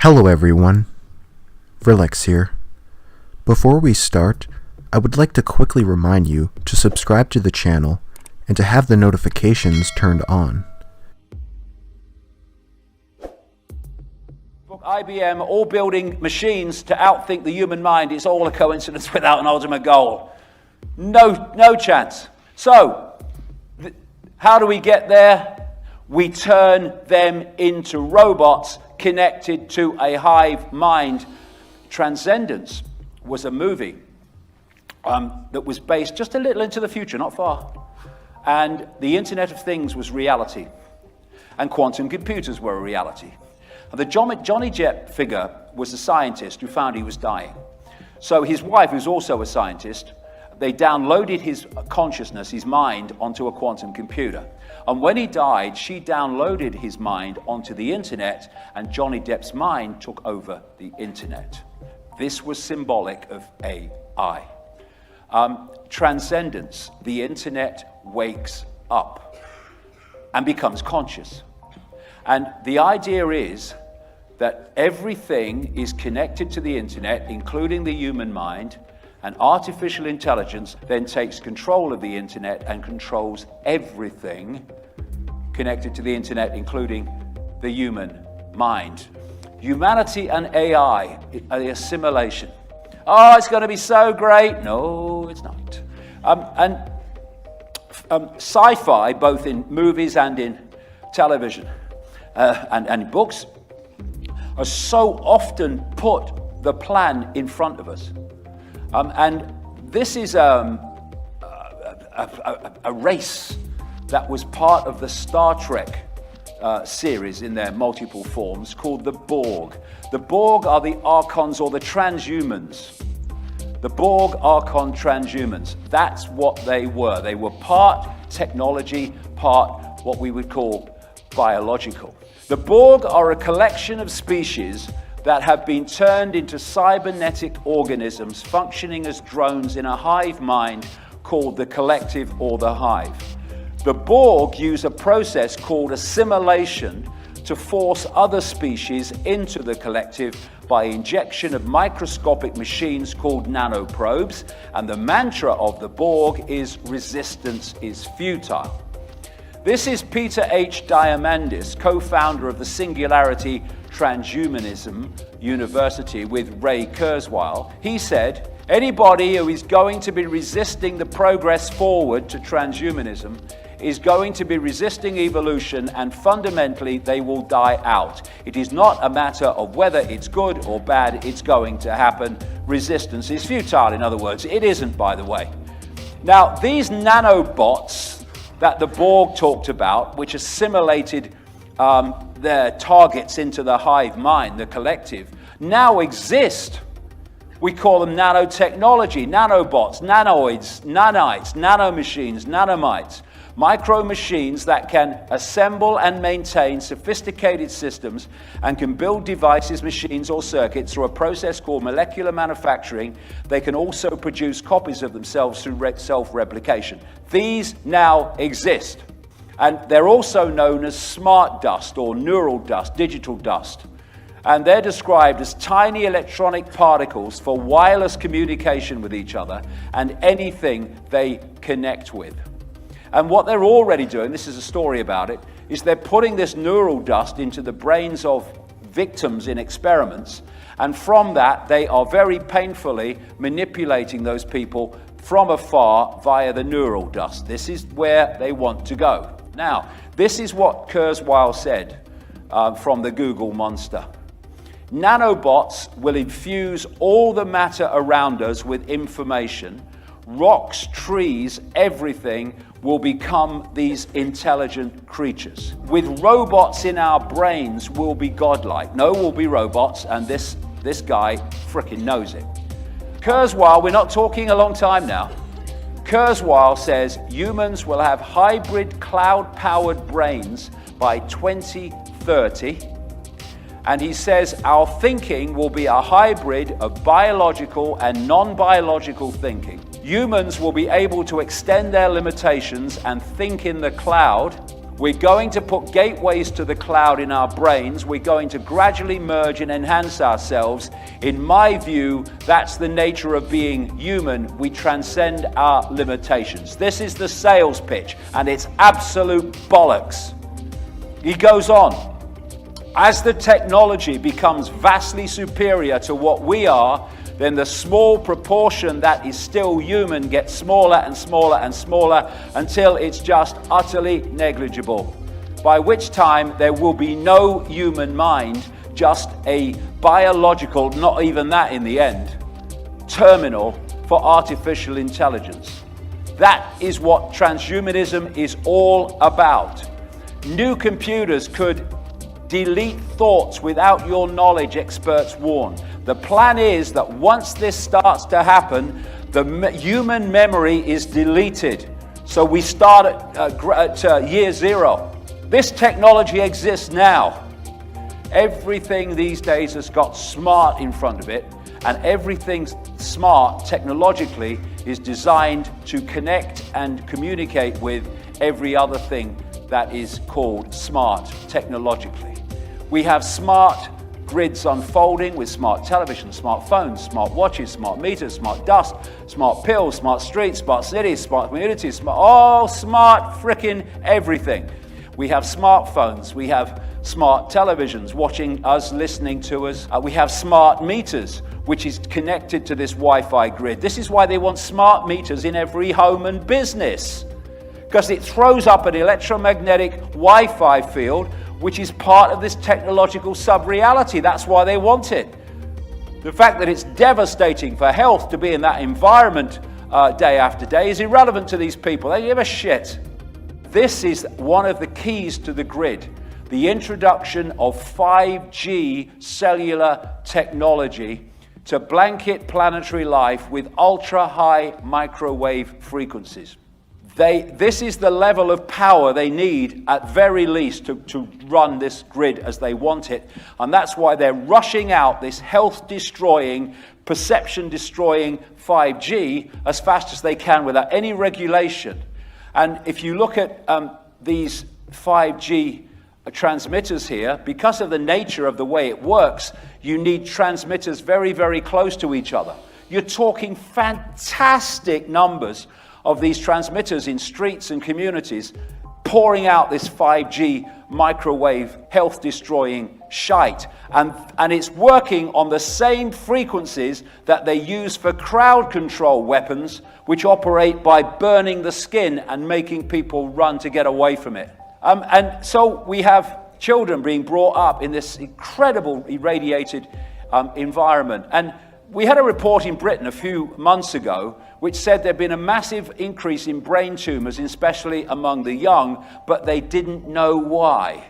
Hello everyone, Relax here. Before we start, I would like to quickly remind you to subscribe to the channel and to have the notifications turned on. IBM all building machines to outthink the human mind is all a coincidence without an ultimate goal. No chance. So, how do we get there? We turn them into robots connected to a hive mind. Transcendence was a movie that was based just a little into the future, not far. And the Internet of Things was reality. And quantum computers were a reality. And the Johnny Depp figure was a scientist who found he was dying. So his wife, who's also a scientist, they downloaded his consciousness, his mind, onto a quantum computer. And when he died, she downloaded his mind onto the internet, and Johnny Depp's mind took over the internet. This was symbolic of AI. Transcendence, the internet wakes up and becomes conscious. And the idea is that everything is connected to the internet, including the human mind, and artificial intelligence then takes control of the internet and controls everything connected to the internet, including the human mind. Humanity and AI are the assimilation. Oh, it's going to be so great. No, it's not. Sci-fi, both in movies and in television and in books, are so often put the plan in front of us. And this is a race that was part of the Star Trek series in their multiple forms called the Borg. The Borg are the Archons, or the transhumans. The Borg, Archon, transhumans. That's what they were. They were part technology, part what we would call biological. The Borg are a collection of species that have been turned into cybernetic organisms functioning as drones in a hive mind called the collective or the hive. The Borg use a process called assimilation to force other species into the collective by injection of microscopic machines called nanoprobes, and the mantra of the Borg is resistance is futile. This is Peter H. Diamandis, co-founder of the Singularity Transhumanism University with Ray Kurzweil. He said, anybody who is going to be resisting the progress forward to transhumanism is going to be resisting evolution, and fundamentally they will die out. It is not a matter of whether it's good or bad, it's going to happen. Resistance is futile, in other words. It isn't, by the way. Now, these nanobots that the Borg talked about, which assimilated their targets into the hive mind, the collective, now exist. We call them nanotechnology, nanobots, nanoids, nanites, nanomachines, nanomites, micro machines that can assemble and maintain sophisticated systems and can build devices, machines, or circuits through a process called molecular manufacturing. They can also produce copies of themselves through self-replication. These now exist. And they're also known as smart dust or neural dust, digital dust. And they're described as tiny electronic particles for wireless communication with each other and anything they connect with. And what they're already doing, this is a story about it, is they're putting this neural dust into the brains of victims in experiments. And from that, they are very painfully manipulating those people from afar via the neural dust. This is where they want to go. Now, this is what Kurzweil said from the Google monster. Nanobots will infuse all the matter around us with information. Rocks, trees, everything will become these intelligent creatures. With robots in our brains, we'll be godlike. No, we'll be robots, and this guy frickin' knows it. Kurzweil, we're not talking a long time now. Kurzweil says humans will have hybrid cloud-powered brains by 2030. And he says our thinking will be a hybrid of biological and non-biological thinking. Humans will be able to extend their limitations and think in the cloud We're going to put gateways to the cloud in our brains. We're going to gradually merge and enhance ourselves. In my view, that's the nature of being human. We transcend our limitations. This is the sales pitch, and it's absolute bollocks. He goes on. As the technology becomes vastly superior to what we are, then the small proportion that is still human gets smaller and smaller and smaller until it's just utterly negligible. By which time there will be no human mind, just a biological, not even that in the end, terminal for artificial intelligence. That is what transhumanism is all about. New computers could delete thoughts without your knowledge, experts warn. The plan is that once this starts to happen, the human memory is deleted. So we start at year zero. This technology exists now. Everything these days has got smart in front of it, and everything smart technologically is designed to connect and communicate with every other thing that is called smart technologically. We have smart grids unfolding with smart television, smart phones, smart watches, smart meters, smart dust, smart pills, smart streets, smart cities, smart communities, smart frickin' everything. We have smartphones, we have smart televisions watching us, listening to us. We have smart meters, which is connected to this Wi-Fi grid. This is why they want smart meters in every home and business, because it throws up an electromagnetic Wi-Fi field which is part of this technological sub-reality. That's why they want it. The fact that it's devastating for health to be in that environment day after day is irrelevant to these people. They give a shit. This is one of the keys to the grid. The introduction of 5G cellular technology to blanket planetary life with ultra-high microwave frequencies. This is the level of power they need, at very least, to run this grid as they want it. And that's why they're rushing out this health-destroying, perception-destroying 5G as fast as they can without any regulation. And if you look at these 5G transmitters here, because of the nature of the way it works, you need transmitters very, very close to each other. You're talking fantastic numbers of these transmitters in streets and communities pouring out this 5G microwave health-destroying shite. And it's working on the same frequencies that they use for crowd control weapons, which operate by burning the skin and making people run to get away from it. And so we have children being brought up in this incredible irradiated environment. And we had a report in Britain a few months ago which said there'd been a massive increase in brain tumors, especially among the young, but they didn't know why.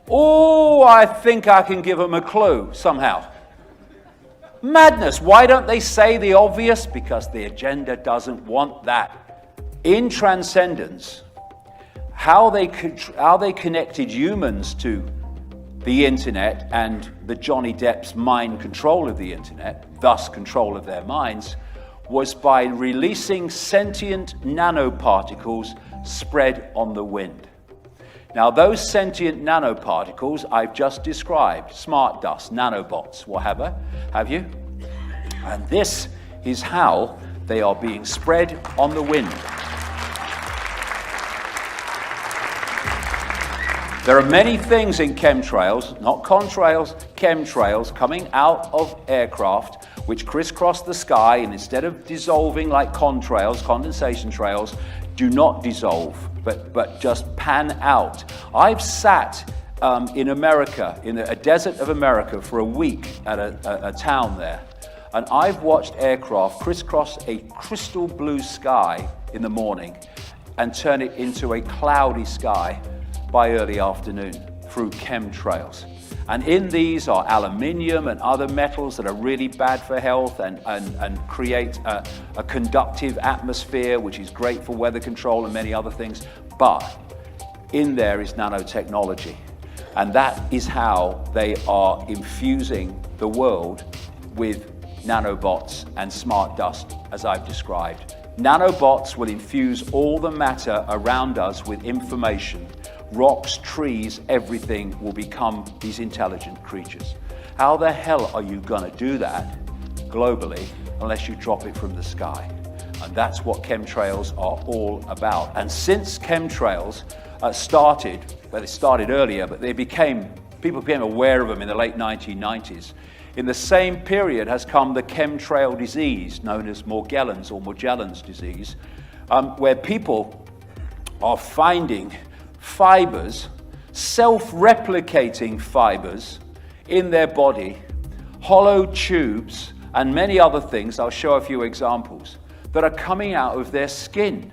Oh, I think I can give them a clue somehow. Madness. Why don't they say the obvious? Because the agenda doesn't want that. In Transcendence, how they connected humans to the internet and the Johnny Depp's mind control of the internet, thus control of their minds, was by releasing sentient nanoparticles spread on the wind. Now, those sentient nanoparticles I've just described, smart dust, nanobots, whatever, have you? And this is how they are being spread on the wind. There are many things in chemtrails, not contrails, chemtrails coming out of aircraft which crisscross the sky, and instead of dissolving like contrails, condensation trails, do not dissolve, but just pan out. I've sat in America, in a desert of America, for a week at a town there, and I've watched aircraft crisscross a crystal blue sky in the morning and turn it into a cloudy sky by early afternoon through chemtrails. And in these are aluminium and other metals that are really bad for health and create a conductive atmosphere, which is great for weather control and many other things. But in there is nanotechnology. And that is how they are infusing the world with nanobots and smart dust, as I've described. Nanobots will infuse all the matter around us with information, rocks, trees, everything will become these intelligent creatures. How the hell are you going to do that globally unless you drop it from the sky? And that's what chemtrails are all about. And since chemtrails started, well, they started earlier, but people became aware of them in the late 1990s. In the same period has come the chemtrail disease, known as Morgellons or Morgellons disease, where people are finding fibers, self-replicating fibers in their body, hollow tubes, and many other things. I'll show a few examples that are coming out of their skin,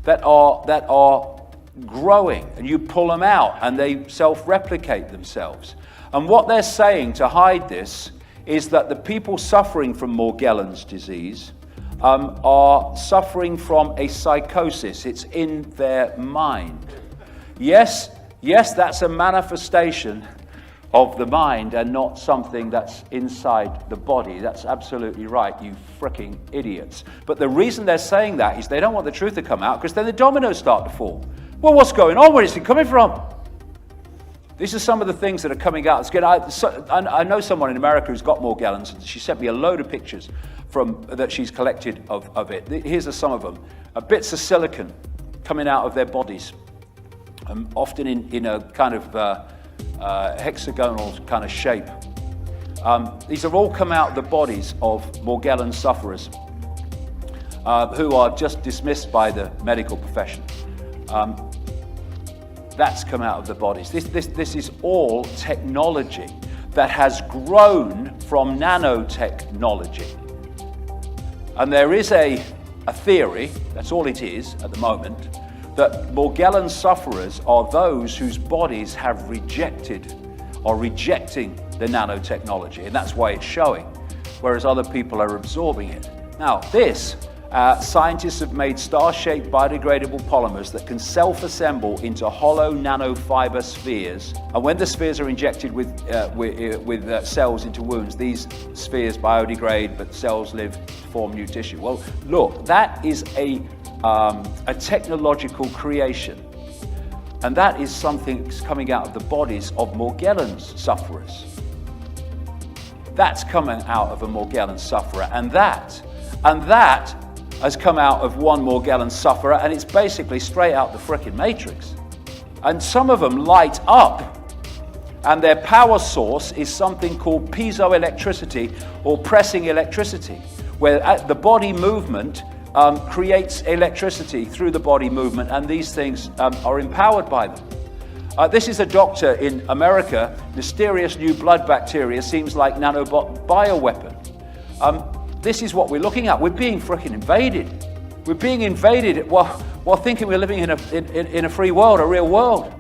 that are growing, and you pull them out and they self-replicate themselves. And what they're saying to hide this is that the people suffering from Morgellons disease are suffering from a psychosis. It's in their mind. Yes, that's a manifestation of the mind and not something that's inside the body. That's absolutely right, you fricking idiots. But the reason they're saying that is they don't want the truth to come out, because then the dominoes start to fall. Well, what's going on? Where is it coming from? These are some of the things that are coming out. I know someone in America who's got Morgellons, and she sent me a load of pictures that she's collected of it. Here's some of them. Bits of silicon coming out of their bodies, often in a kind of hexagonal kind of shape. These have all come out of the bodies of Morgellons sufferers who are just dismissed by the medical profession. That's come out of the bodies. This is all technology that has grown from nanotechnology. And there is a theory, that's all it is at the moment, that Morgellons sufferers are those whose bodies are rejecting the nanotechnology, and that's why it's showing, whereas other people are absorbing it. Now, scientists have made star-shaped biodegradable polymers that can self-assemble into hollow nanofiber spheres, and when the spheres are injected with cells into wounds, these spheres biodegrade, but cells live to form new tissue. Well, look, that is a technological creation, and that is something that's coming out of the bodies of Morgellons sufferers. That's coming out of a Morgellons sufferer, and that has come out of one Morgellons sufferer, and it's basically straight out the frickin' Matrix. And some of them light up, and their power source is something called piezoelectricity or pressing electricity, where the body movement creates electricity through the body movement, and these things are empowered by them. This is a doctor in America. Mysterious new blood bacteria seems like nanobot bioweapon. This is what we're looking at. We're being frickin' invaded. We're being invaded while thinking we're living in a free world, a real world.